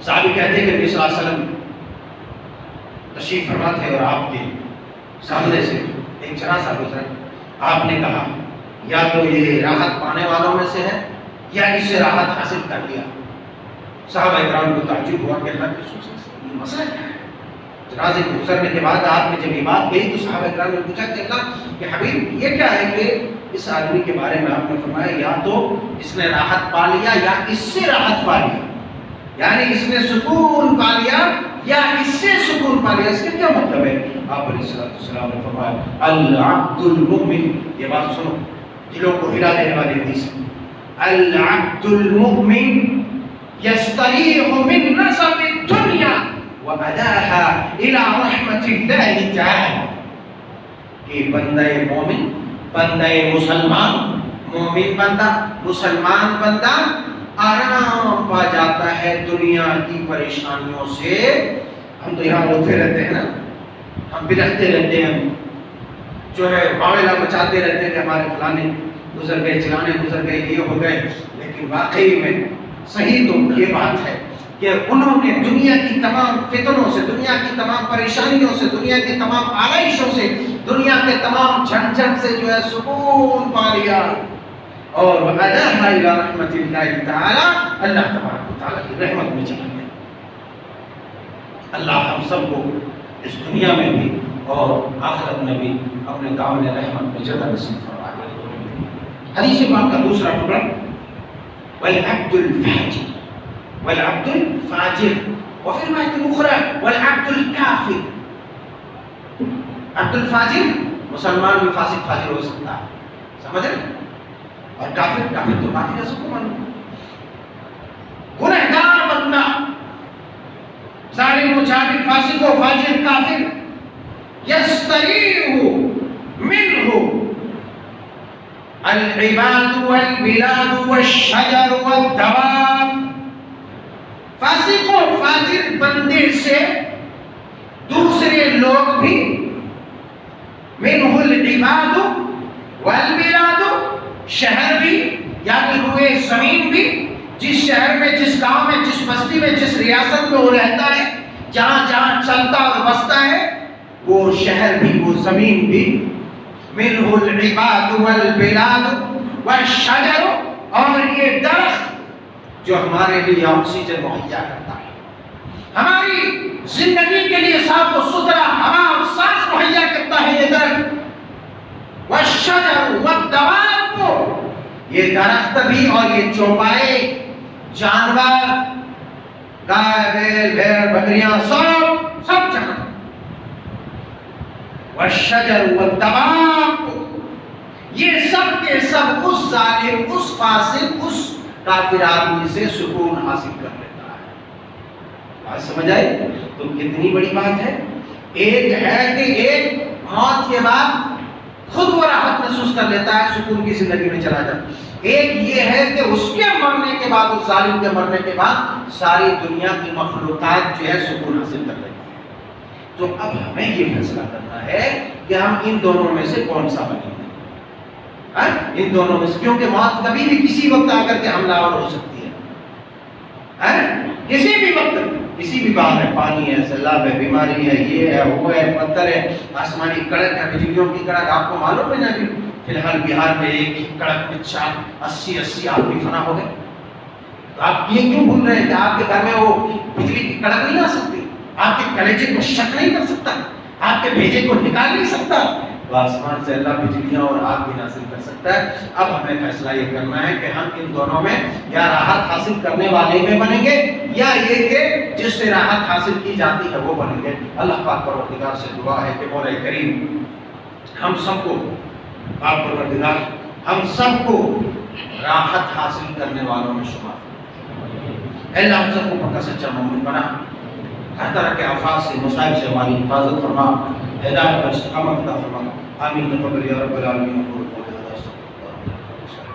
صحابی کہتے ہیں کہ نبی صلی اللہ علیہ وسلم تشریف فرما تھے اور آپ کے سامنے سے ایک جنازہ گزرا. آپ نے کہا یا تو یہ راحت پانے والوں میں سے ہے یا اس سے راحت حاصل کر لیا. صحابہ کرام کو تعجب ہوا کہ اللہ کے رسول یہ مسئلہ کیا ہے. جنازے کو گزرنے کے بعد آپ نے جب یہ بات کہی تو صحابہ کرام نے پوچھا کہ اللہ کہ حبیب یہ کیا ہے کہ اس آدمی کے بارے میں آپ نے فرمایا یا تو اس نے راحت پا لیا یا اس سے راحت پا لیا, یعنی اس نے سکون پا لیا یا اس سے سکون پا لیا. اس کا کیا مطلب ہے؟ آپ علیہ السلام نے فرمایا العبد المؤمن, یہ بات سنو دلوں کو ہلا دینے والی حدیث ہے, العبد المؤمن یستریح من نصب الدنیا وأداها إلى رحمة الله تعالى. کہ بندہ مومن, بندہ مسلمان, مومن بندہ, مسلمان بندہ آرام پا جاتا ہے دنیا کی پریشانیوں سے. ہم تو یہاں روتے رہتے ہیں نا, ہم بلکتے رہتے ہیں, جو ہے معاملہ مچاتے رہتے ہیں کہ ہمارے فلانے گزر گئے, چلانے گزر گئے, یہ ہو گئے. لیکن واقعی میں صحیح تو یہ بات ہے کہ انہوں نے دنیا کی تمام فتنوں سے, دنیا کی تمام پریشانیوں سے, دنیا کی تمام آلائشوں سے, دنیا کے تمام جھنجھٹ سے جو ہے سکون پا لیا. اور وَأَدَاهَا إِلَىٰ رَحْمَةِ اللَّهِ تَعَالَىٰ, اللہ تبارک و تعالیٰ کی رحمت میں چلا گیا. اللہ ہم سب کو اس دنیا میں بھی اور آخرت میں بھی اپنے دامن رحمت میں جگہ نصیب فرمائے. حدیث پاک کا دوسرا ٹکڑا وَالْعَبْدُ الْفَاجِرُ والعبد الفاجر, وفي رواية أخرى والعبد الكافر. عبد الفاجر مسلمان بھی فاسق فاجر ہو سکتا ہے, سمجھ رہے, اور کافر, کافر تو کافر ہے, سب کو معلوم. گنہگار بندہ, ظالم, مجاہد, فاسق و فاجر, کافر, یستریح منہ العباد والبلاد والشجر والدواب. فاسق و فاجر بندے سے دوسرے لوگ بھی, منہ العباد والبلاد, شہر بھی یعنی روئے زمین بھی, جس شہر میں, جس گاؤں میں, جس بستی میں, جس ریاست میں وہ رہتا ہے, جہاں جہاں چلتا اور بستا ہے, وہ شہر بھی, وہ زمین بھی, منہ العباد والبلاد والشجر, اور یہ درخت جو ہمارے لیے آکسیجن مہیا کرتا ہے, ہماری زندگی کے لیے صاف و ستھرا ہوا اور سانس مہیا کرتا ہے یہ درخت. والشجر والدواب, یہ درخت بھی اور یہ چوپائے جانور, گائے, بیل, بھیڑ, بکریاں, سب جانور. والشجر والدواب, یہ سب کے سب اس ظالم, اس فاسق, اس کافر آدمی سے سکون حاصل کر لیتا ہے. بات سمجھ آئی؟ تو کتنی بڑی بات ہے. ایک ہے کہ ایک موت کے بعد خود وہ راحت محسوس کر لیتا ہے, سکون کی زندگی میں چلا جاتا. ایک یہ ہے کہ اس کے مرنے کے بعد, اس ظالم کے مرنے کے بعد ساری دنیا کی مخلوقات جو ہے سکون حاصل کر لیتی ہے. تو اب ہمیں یہ فیصلہ کرنا ہے کہ ہم ان دونوں میں سے کون سا بنیں گے. ان دونوں میں سے, کیونکہ موت کبھی بھی کسی وقت آ کر کے حملہ آور ہو سکتی ہے, کسی بھی وقت, کسی بھی بات ہے, پانی ہے, سیلاب ہے, بیماری ہے, یہ ہے, وہ ہے, پتھر ہے, آسمانی کڑک ہے, بجلیوں کی کڑک. آپ کو معلوم ہے نا کہ فی الحال بہار میں ایک کڑک میں 80 آدمی فنا ہو گئے. تو آپ یہ کیوں بھول رہے ہیں کہ آپ کے گھر میں وہ بجلی کی کڑک نہیں آ سکتی, آپ کے کلیجے کو شک نہیں کر سکتا, آپ کے بھیجے کو نکال نہیں سکتا, تو آسمان سے اللہ بجلیاں اور آگ بھی نازل کر سکتا ہے. اب ہمیں فیصلہ یہ کرنا ہے کہ ہم ان دونوں میں یا راحت حاصل کرنے والے میں بنیں گے یا یہ کہ جس سے راحت حاصل کی جاتی ہے وہ بنیں گے. اللہ پاک پروردگار سے دعا ہے کہ مولا کریم ہم سب کو, پاک پروردگار ہم سب کو راحت حاصل کرنے والوں میں شمار. اللہ ہم سب کو پکا سچا مومن بنا, ہر طرح کے آفات سے, مصائب سے ہماری حفاظت فرما, ہدایت پر استقامت عطا فرما. آمین. تقبل یا رب العالمین.